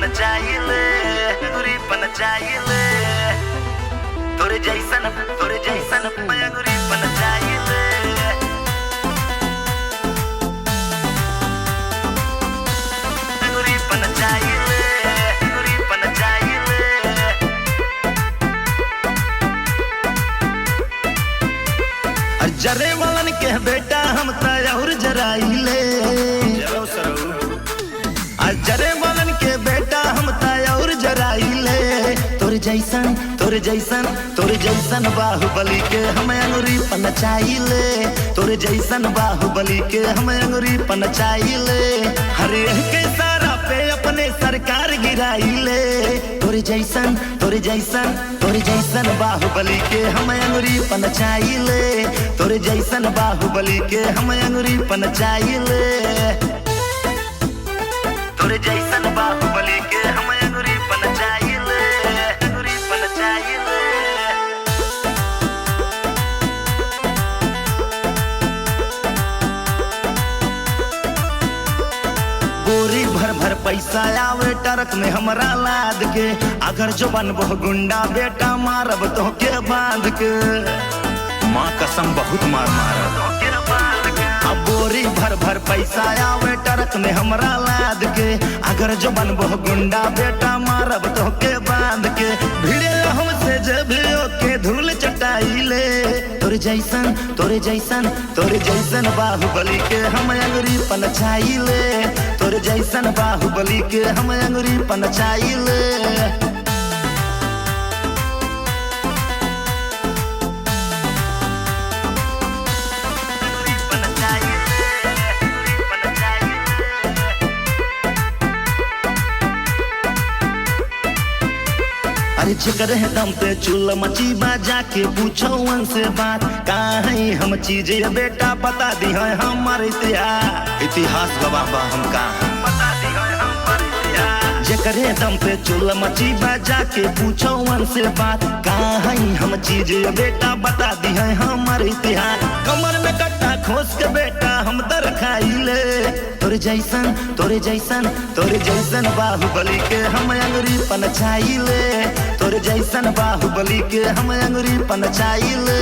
चाहिए अंगूरी पन चाहिए तोरे जैसन मैं अंगूरी पन चाहिए अंगूरी पन चाहिए अंगूरी पन चाहिए जरे वालन के बेटा हम और जराइले जरे वालन के बेटा हम और जराइले तोरे जैसन बाहुबली के हम अंगूरी पन चाहिए तोरे जैसन बाहुबली के हम अंगूरी पन चाहिए हरे के सारा पे अपने सरकार गिराइले तोरे जैसन बाहुबली के हम अंगूरी पन चाहिए तोरे जैसन बाहुबली के हम अंगूरी पन चाहिए तोरे जैसन बाहुबली के हम अंगूरी पन चाहिए अंगूरी पन चाहिए बोरी भर पैसा आवे ट्रक में हमरा लाद के अगर जो बनबो गुंडा बेटा मारब तो के बांध के माँ कसम बहुत मार मारब अब बोरी भर पैसा आवे ट्रक में हमरा लाद के अगर जो बनबो गुंडा बेटा मारब तो के बांध के भिड़े हमसे जब के धूल चटाइले तोरे जैसन बाहुबली के हम अंगूरी पन चाहिए तोरे जैसन बाहुबली के हम अंगूरी पन चाहिए अरे जिक्र है दम पे चूल्हा मची बाजा के पूछो उनसे बात कहाँ है हम चीजें बेटा बता दी है हमारे इतिहास गवाह हम कहाँ जिक्र दम पे चूल्हा मची बाजा के पूछो उनसे बात कहाँ है हम चीजें बेटा बता दी है हमारे इतिहास कमर में कट्टा खोस के बेटा हम दर खाइले तोरे जैसन बाहुबली के हम अंगूरी पन चाहिए तोरे जैसन बाहुबली के हम अंगूरी पन चाहिए।